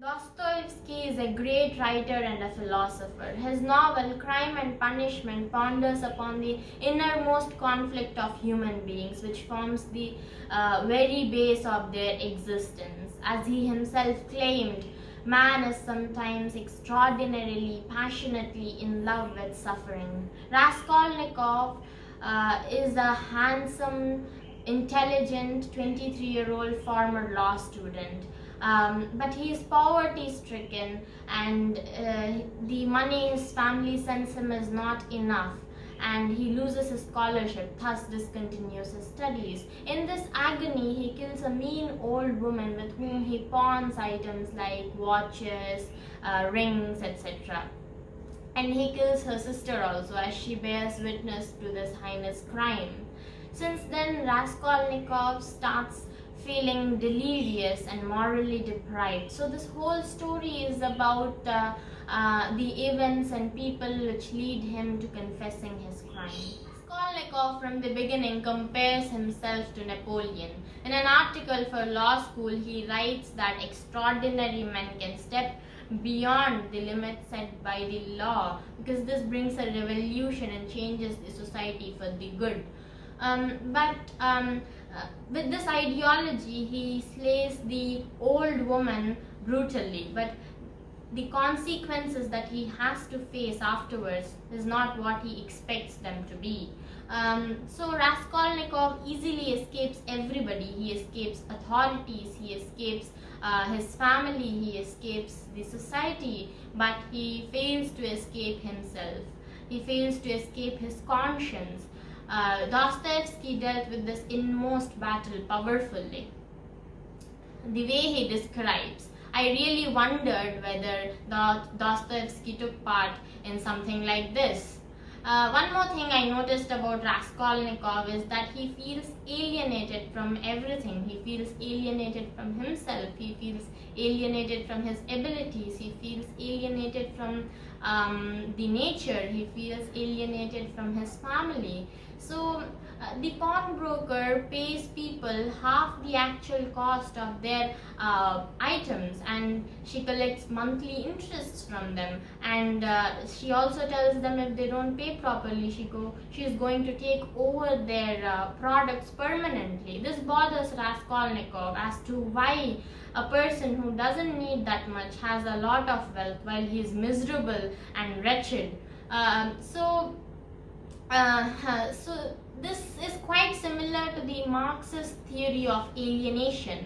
Dostoevsky is a great writer and a philosopher. His novel Crime and Punishment ponders upon the innermost conflict of human beings, which forms the very base of their existence. As he himself claimed, man is sometimes extraordinarily passionately in love with suffering. Raskolnikov is a handsome, intelligent 23-year-old former law student. But he is poverty stricken, and the money his family sends him is not enough, and he loses his scholarship, thus discontinues his studies. In this agony, he kills a mean old woman with whom he pawns items like watches, rings, etc. And he kills her sister also, as she bears witness to this heinous crime. Since then, Raskolnikov starts feeling delirious and morally deprived. So this whole story is about the events and people which lead him to confessing his crime. Raskolnikov from the beginning compares himself to Napoleon. In an article for law school, he writes that extraordinary men can step beyond the limits set by the law, because this brings a revolution and changes the society for the good. With this ideology, he slays the old woman brutally, but the consequences that he has to face afterwards is not what he expects them to be. So Raskolnikov easily escapes everybody. He escapes authorities, he escapes his family, he escapes the society, but he fails to escape himself. He fails to escape his conscience. Dostoevsky dealt with this inmost battle powerfully. The way he describes, I really wondered whether Dostoevsky took part in something like this. One more thing I noticed about Raskolnikov is that he feels alienated from everything. He feels alienated from himself. He feels alienated from his abilities. He feels alienated from the nature. He feels alienated from his family. So the pawnbroker pays people half the actual cost of their items, and she collects monthly interests from them, and she also tells them if they don't pay properly, she is going to take over their products permanently. This bothers Raskolnikov as to why a person who doesn't need that much has a lot of wealth while he is miserable and wretched. So this is quite similar to the Marxist theory of alienation.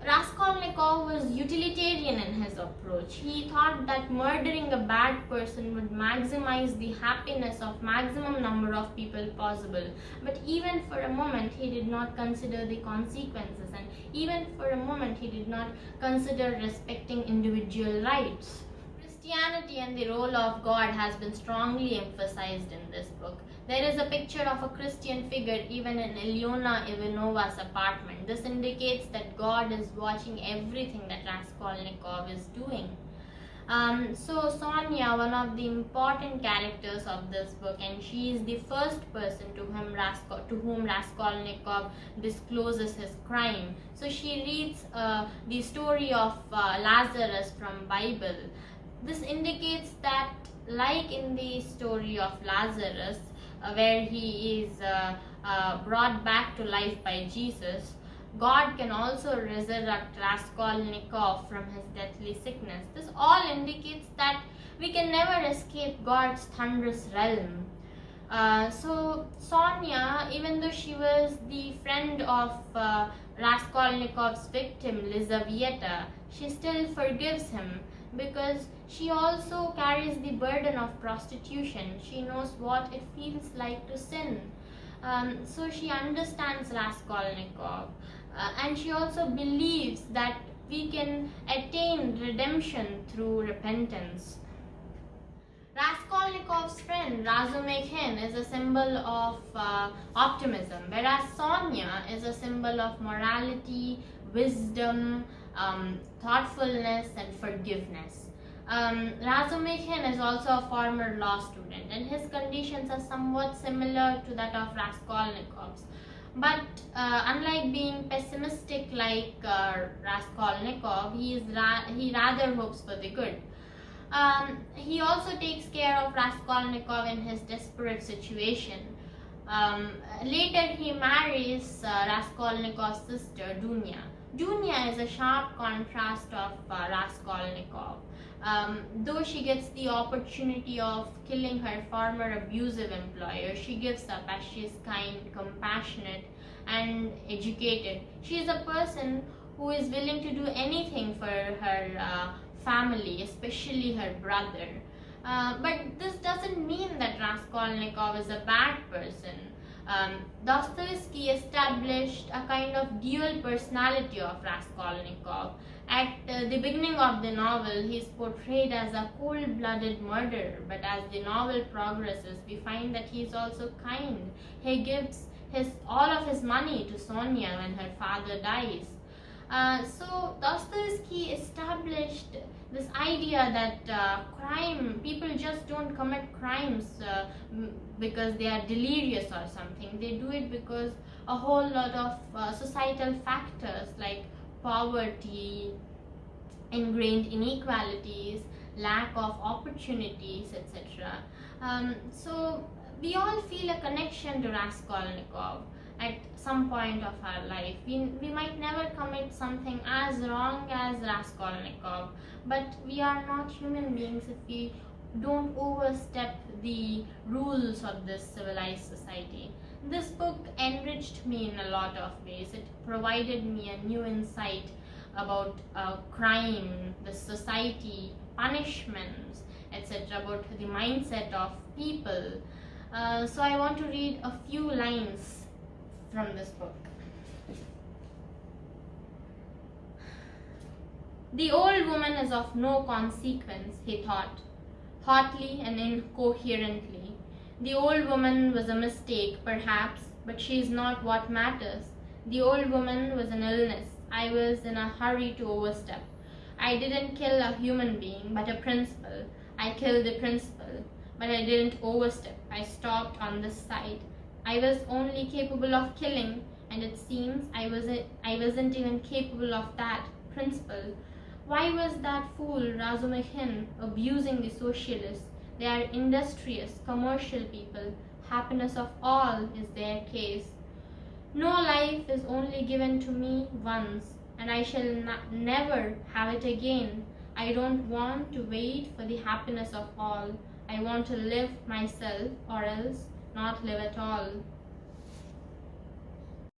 Raskolnikov was utilitarian in his approach. He thought that murdering a bad person would maximize the happiness of maximum number of people possible. But even for a moment, he did not consider the consequences, and even for a moment, he did not consider respecting individual rights. Christianity and the role of God has been strongly emphasized in this book. There is a picture of a Christian figure even in Ilyona Ivanova's apartment. This indicates that God is watching everything that Raskolnikov is doing. So Sonia, one of the important characters of this book, and she is the first person to whom Raskolnikov discloses his crime. So she reads the story of Lazarus from Bible. This indicates that, like in the story of Lazarus, where he is brought back to life by Jesus, God can also resurrect Raskolnikov from his deathly sickness. This all indicates that we can never escape God's thunderous realm. So Sonia, even though she was the friend of Raskolnikov's victim, Lizaveta, she still forgives him, because she also carries the burden of prostitution. She knows what it feels like to sin. So she understands Raskolnikov, and she also believes that we can attain redemption through repentance. Raskolnikov's friend Razumekhin is a symbol of optimism, whereas Sonia is a symbol of morality, wisdom, thoughtfulness, and forgiveness. Razumekhin is also a former law student, and his conditions are somewhat similar to that of Raskolnikov's. But unlike being pessimistic like Raskolnikov, he rather hopes for the good. He also takes care of Raskolnikov in his desperate situation. Later, he marries Raskolnikov's sister, Dunya. Dunya is a sharp contrast of Raskolnikov. Though she gets the opportunity of killing her former abusive employer, she gives up as she is kind, compassionate, and educated. She is a person who is willing to do anything for her family, especially her brother. But this doesn't mean that Raskolnikov is a bad person. Dostoevsky established a kind of dual personality of Raskolnikov. At the beginning of the novel, he is portrayed as a cold-blooded murderer, but as the novel progresses, we find that he is also kind. He gives all of his money to Sonia when her father dies. So Dostoevsky established this idea that people just don't commit crimes because they are delirious or something. They do it because a whole lot of societal factors like poverty, ingrained inequalities, lack of opportunities, etc. So we all feel a connection to Raskolnikov at some point of our life. We might never commit something as wrong as Raskolnikov, but we are not human beings if we don't overstep the rules of this civilized society. This book enriched me in a lot of ways. It provided me a new insight about crime, the society, punishments, etc., about the mindset of people. So I want to read a few lines from this book. The old woman is of no consequence, he thought, hotly and incoherently. The old woman was a mistake, perhaps, but she is not what matters. The old woman was an illness. I was in a hurry to overstep. I didn't kill a human being, but a principle. I killed the principle, but I didn't overstep. I stopped on this side. I was only capable of killing, and it seems I wasn't even capable of that principle. Why was that fool Razumikhin abusing the socialists? They are industrious, commercial people. Happiness of all is their case. No life is only given to me once, and I shall never have it again. I don't want to wait for the happiness of all. I want to live myself, or else not live at all.